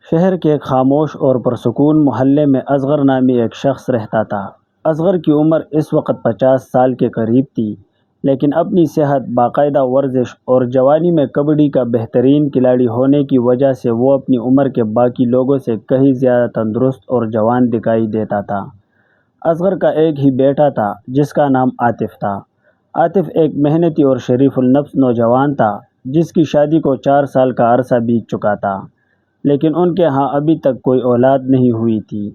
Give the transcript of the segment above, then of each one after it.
شہر کے ایک خاموش اور پرسکون محلے میں اصغر نامی ایک شخص رہتا تھا۔ اصغر کی عمر اس وقت 50 سال کے قریب تھی، لیکن اپنی صحت، باقاعدہ ورزش اور جوانی میں کبڈی کا بہترین کھلاڑی ہونے کی وجہ سے وہ اپنی عمر کے باقی لوگوں سے کہیں زیادہ تندرست اور جوان دکھائی دیتا تھا۔ اصغر کا ایک ہی بیٹا تھا جس کا نام عاطف تھا۔ عاطف ایک محنتی اور شریف النفس نوجوان تھا جس کی شادی کو 4 سال کا عرصہ بیت چکا تھا، لیکن ان کے ہاں ابھی تک کوئی اولاد نہیں ہوئی تھی۔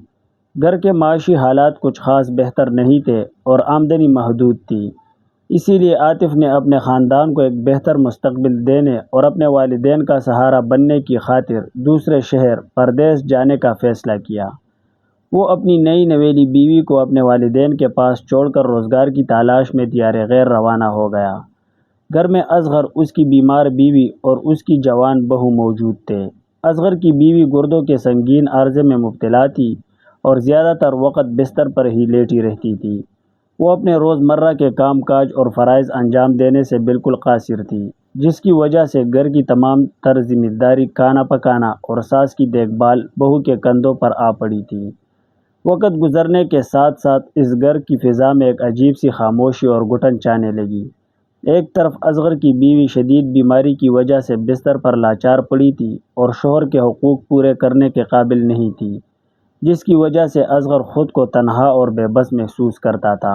گھر کے معاشی حالات کچھ خاص بہتر نہیں تھے اور آمدنی محدود تھی۔ اسی لیے عاطف نے اپنے خاندان کو ایک بہتر مستقبل دینے اور اپنے والدین کا سہارا بننے کی خاطر دوسرے شہر پردیس جانے کا فیصلہ کیا۔ وہ اپنی نئی نویلی بیوی کو اپنے والدین کے پاس چھوڑ کر روزگار کی تلاش میں دیار غیر روانہ ہو گیا۔ گھر میں اصغر، اس کی بیمار بیوی اور اس کی جوان بہو موجود تھے۔ اصغر کی بیوی گردوں کے سنگین عارضے میں مبتلا تھی اور زیادہ تر وقت بستر پر ہی لیٹی رہتی تھی۔ وہ اپنے روزمرہ کے کام کاج اور فرائض انجام دینے سے بالکل قاصر تھی، جس کی وجہ سے گھر کی تمام تر ذمہ داری، کھانا پکانا اور ساس کی دیکھ بھال بہو کے کندھوں پر آ پڑی تھی۔ وقت گزرنے کے ساتھ ساتھ اس گھر کی فضا میں ایک عجیب سی خاموشی اور گھٹن چھانے لگی۔ ایک طرف اصغر کی بیوی شدید بیماری کی وجہ سے بستر پر لاچار پڑی تھی اور شوہر کے حقوق پورے کرنے کے قابل نہیں تھی، جس کی وجہ سے اصغر خود کو تنہا اور بے بس محسوس کرتا تھا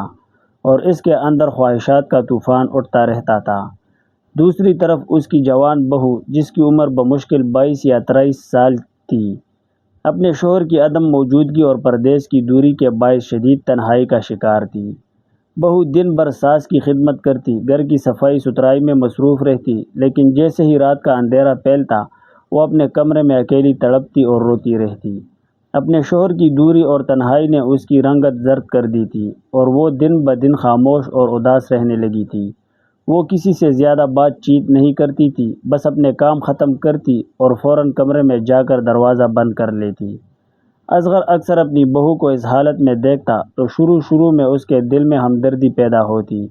اور اس کے اندر خواہشات کا طوفان اٹھتا رہتا تھا۔ دوسری طرف اس کی جوان بہو، جس کی عمر بمشکل 22 یا 23 سال تھی، اپنے شوہر کی عدم موجودگی اور پردیس کی دوری کے باعث شدید تنہائی کا شکار تھی۔ بہو دن بھر ساس کی خدمت کرتی، گھر کی صفائی ستھرائی میں مصروف رہتی، لیکن جیسے ہی رات کا اندھیرا پھیلتا وہ اپنے کمرے میں اکیلی تڑپتی اور روتی رہتی۔ اپنے شوہر کی دوری اور تنہائی نے اس کی رنگت زرد کر دی تھی اور وہ دن بدن خاموش اور اداس رہنے لگی تھی۔ وہ کسی سے زیادہ بات چیت نہیں کرتی تھی، بس اپنے کام ختم کرتی اور فوراً کمرے میں جا کر دروازہ بند کر لیتی۔ اصغر اکثر اپنی بہو کو اس حالت میں دیکھتا تو شروع میں اس کے دل میں ہمدردی پیدا ہوتی۔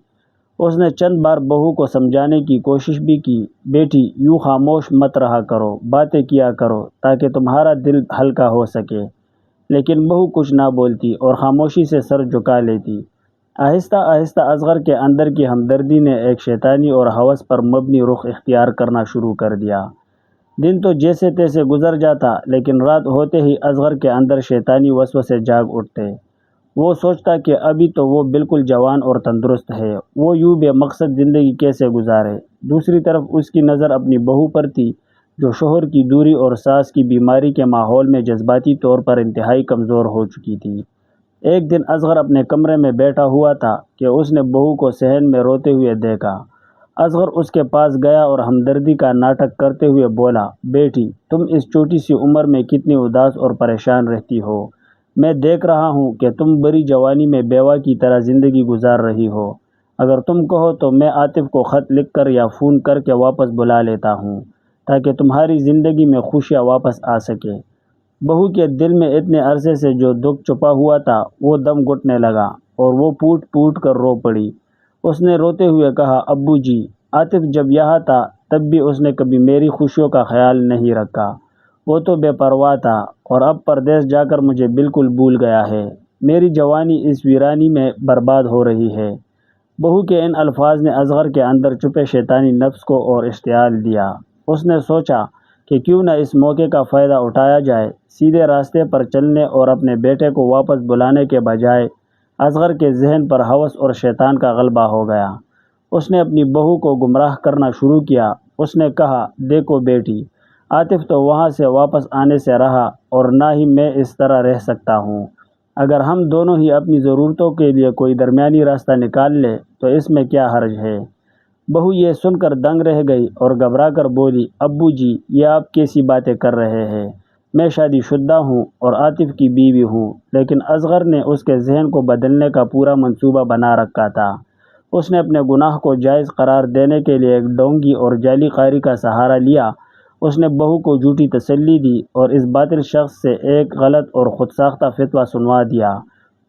اس نے چند بار بہو کو سمجھانے کی کوشش بھی کی، بیٹی یوں خاموش مت رہا کرو، باتیں کیا کرو تاکہ تمہارا دل ہلکا ہو سکے، لیکن بہو کچھ نہ بولتی اور خاموشی سے سر جھکا لیتی۔ آہستہ آہستہ اصغر کے اندر کی ہمدردی نے ایک شیطانی اور ہوس پر مبنی رخ اختیار کرنا شروع کر دیا۔ دن تو جیسے تیسے گزر جاتا، لیکن رات ہوتے ہی اصغر کے اندر شیطانی وسوسے جاگ اٹھتے۔ وہ سوچتا کہ ابھی تو وہ بالکل جوان اور تندرست ہے، وہ یوں بے مقصد زندگی کیسے گزارے۔ دوسری طرف اس کی نظر اپنی بہو پر تھی، جو شوہر کی دوری اور ساس کی بیماری کے ماحول میں جذباتی طور پر انتہائی کمزور ہو چکی تھی۔ ایک دن اصغر اپنے کمرے میں بیٹھا ہوا تھا کہ اس نے بہو کو صحن میں روتے ہوئے دیکھا۔ اصغر اس کے پاس گیا اور ہمدردی کا ناٹک کرتے ہوئے بولا، بیٹی تم اس چھوٹی سی عمر میں کتنی اداس اور پریشان رہتی ہو۔ میں دیکھ رہا ہوں کہ تم بڑی جوانی میں بیوہ کی طرح زندگی گزار رہی ہو۔ اگر تم کہو تو میں عاطف کو خط لکھ کر یا فون کر کے واپس بلا لیتا ہوں تاکہ تمہاری زندگی میں خوشیاں واپس آ سکے۔ بہو کے دل میں اتنے عرصے سے جو دکھ چھپا ہوا تھا وہ دم گھٹنے لگا اور وہ پھوٹ پھوٹ کر رو پڑی۔ اس نے روتے ہوئے کہا، ابو جی، عاطف جب یہاں تھا تب بھی اس نے کبھی میری خوشیوں کا خیال نہیں رکھا۔ وہ تو بے پرواہ تھا اور اب پردیس جا کر مجھے بالکل بھول گیا ہے۔ میری جوانی اس ویرانی میں برباد ہو رہی ہے۔ بہو کے ان الفاظ نے اصغر کے اندر چھپے شیطانی نفس کو اور اشتعال دیا۔ اس نے سوچا کہ کیوں نہ اس موقع کا فائدہ اٹھایا جائے۔ سیدھے راستے پر چلنے اور اپنے بیٹے کو واپس بلانے کے بجائے اصغر کے ذہن پر ہوس اور شیطان کا غلبہ ہو گیا۔ اس نے اپنی بہو کو گمراہ کرنا شروع کیا۔ اس نے کہا، دیکھو بیٹی، عاطف تو وہاں سے واپس آنے سے رہا اور نہ ہی میں اس طرح رہ سکتا ہوں۔ اگر ہم دونوں ہی اپنی ضرورتوں کے لیے کوئی درمیانی راستہ نکال لیں تو اس میں کیا حرج ہے۔ بہو یہ سن کر دنگ رہ گئی اور گھبرا کر بولی، ابو جی، یہ آپ کیسی باتیں کر رہے ہیں؟ میں شادی شدہ ہوں اور عاطف کی بیوی ہوں۔ لیکن اصغر نے اس کے ذہن کو بدلنے کا پورا منصوبہ بنا رکھا تھا۔ اس نے اپنے گناہ کو جائز قرار دینے کے لیے ایک ڈھونگی اور جعلی قاری کا سہارا لیا۔ اس نے بہو کو جھوٹی تسلی دی اور اس باطل شخص سے ایک غلط اور خود ساختہ فتویٰ سنوا دیا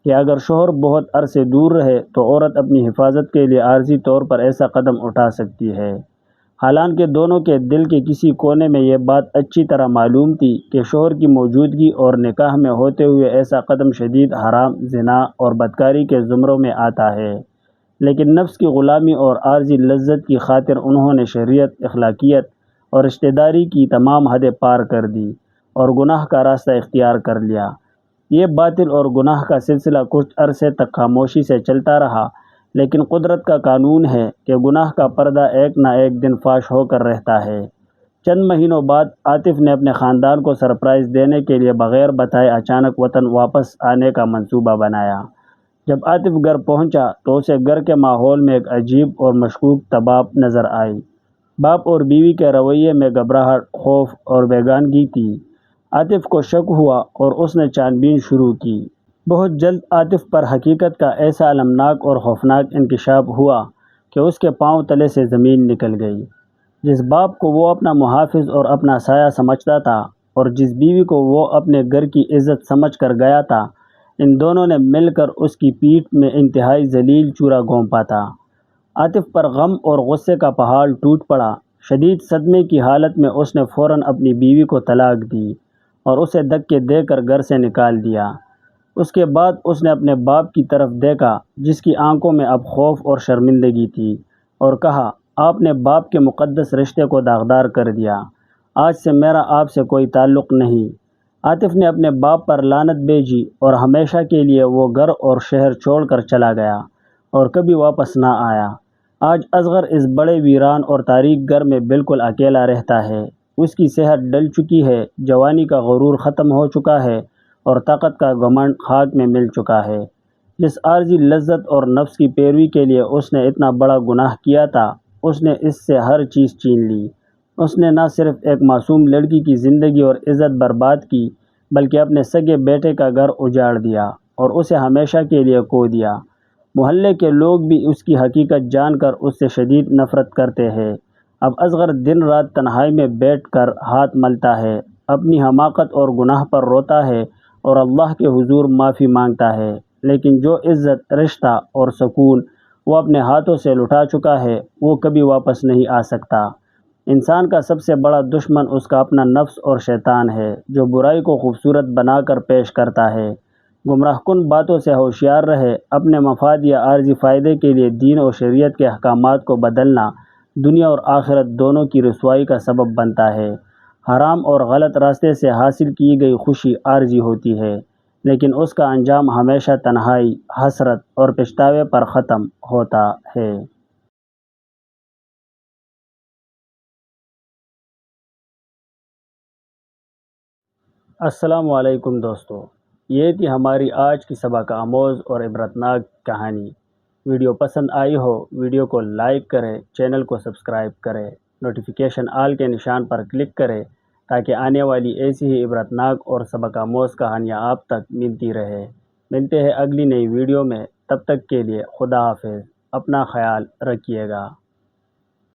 کہ اگر شوہر بہت عرصے دور رہے تو عورت اپنی حفاظت کے لیے عارضی طور پر ایسا قدم اٹھا سکتی ہے۔ حالانکہ دونوں کے دل کے کسی کونے میں یہ بات اچھی طرح معلوم تھی کہ شوہر کی موجودگی اور نکاح میں ہوتے ہوئے ایسا قدم شدید حرام، زنا اور بدکاری کے زمروں میں آتا ہے، لیکن نفس کی غلامی اور عارضی لذت کی خاطر انہوں نے شریعت، اخلاقیت اور رشتہ داری کی تمام حدیں پار کر دی اور گناہ کا راستہ اختیار کر لیا۔ یہ باطل اور گناہ کا سلسلہ کچھ عرصے تک خاموشی سے چلتا رہا، لیکن قدرت کا قانون ہے کہ گناہ کا پردہ ایک نہ ایک دن فاش ہو کر رہتا ہے۔ چند مہینوں بعد عاطف نے اپنے خاندان کو سرپرائز دینے کے لیے بغیر بتائے اچانک وطن واپس آنے کا منصوبہ بنایا۔ جب عاطف گھر پہنچا تو اسے گھر کے ماحول میں ایک عجیب اور مشکوک طباع نظر آئی۔ باپ اور بیوی کے رویے میں گھبراہٹ، خوف اور بیگانگی تھی۔ عاطف کو شک ہوا اور اس نے چھان بین شروع کی۔ بہت جلد عاطف پر حقیقت کا ایسا المناک اور خوفناک انکشاف ہوا کہ اس کے پاؤں تلے سے زمین نکل گئی۔ جس باپ کو وہ اپنا محافظ اور اپنا سایہ سمجھتا تھا اور جس بیوی کو وہ اپنے گھر کی عزت سمجھ کر گیا تھا، ان دونوں نے مل کر اس کی پیٹھ میں انتہائی ذلیل چورا گھونپا تھا۔ عاطف پر غم اور غصے کا پہاڑ ٹوٹ پڑا۔ شدید صدمے کی حالت میں اس نے فوراً اپنی بیوی کو طلاق دی اور اسے دھکے دے کر گھر سے نکال دیا۔ اس کے بعد اس نے اپنے باپ کی طرف دیکھا جس کی آنکھوں میں اب خوف اور شرمندگی تھی، اور کہا، آپ نے باپ کے مقدس رشتے کو داغدار کر دیا۔ آج سے میرا آپ سے کوئی تعلق نہیں۔ عاطف نے اپنے باپ پر لعنت بھیجی اور ہمیشہ کے لیے وہ گھر اور شہر چھوڑ کر چلا گیا اور کبھی واپس نہ آیا۔ آج اصغر اس بڑے ویران اور تاریک گھر میں بالکل اکیلا رہتا ہے۔ اس کی صحت ڈل چکی ہے، جوانی کا غرور ختم ہو چکا ہے اور طاقت کا گھمنڈ خاک میں مل چکا ہے۔ جس عارضی لذت اور نفس کی پیروی کے لیے اس نے اتنا بڑا گناہ کیا تھا، اس نے اس سے ہر چیز چھین لی۔ اس نے نہ صرف ایک معصوم لڑکی کی زندگی اور عزت برباد کی، بلکہ اپنے سگے بیٹے کا گھر اجاڑ دیا اور اسے ہمیشہ کے لیے کھو دیا۔ محلے کے لوگ بھی اس کی حقیقت جان کر اس سے شدید نفرت کرتے ہیں۔ اب اصغر دن رات تنہائی میں بیٹھ کر ہاتھ ملتا ہے، اپنی حماقت اور گناہ پر روتا ہے اور اللہ کے حضور معافی مانگتا ہے، لیکن جو عزت، رشتہ اور سکون وہ اپنے ہاتھوں سے لٹا چکا ہے، وہ کبھی واپس نہیں آ سکتا۔ انسان کا سب سے بڑا دشمن اس کا اپنا نفس اور شیطان ہے، جو برائی کو خوبصورت بنا کر پیش کرتا ہے۔ گمراہ کن باتوں سے ہوشیار رہے۔ اپنے مفاد یا عارضی فائدے کے لیے دین اور شریعت کے احکامات کو بدلنا دنیا اور آخرت دونوں کی رسوائی کا سبب بنتا ہے۔ حرام اور غلط راستے سے حاصل کی گئی خوشی عارضی ہوتی ہے، لیکن اس کا انجام ہمیشہ تنہائی، حسرت اور پچھتاوے پر ختم ہوتا ہے۔ السلام علیکم دوستو، یہ تھی ہماری آج کی سبق آموز اور عبرتناک کہانی۔ ویڈیو پسند آئی ہو، ویڈیو کو لائک کریں، چینل کو سبسکرائب کریں، نوٹیفیکیشن آل کے نشان پر کلک کریں تاکہ آنے والی ایسی ہی عبرتناک اور سبق آموز کہانیاں آپ تک ملتی رہے۔ ملتے ہیں اگلی نئی ویڈیو میں، تب تک کے لیے خدا حافظ، اپنا خیال رکھیے گا۔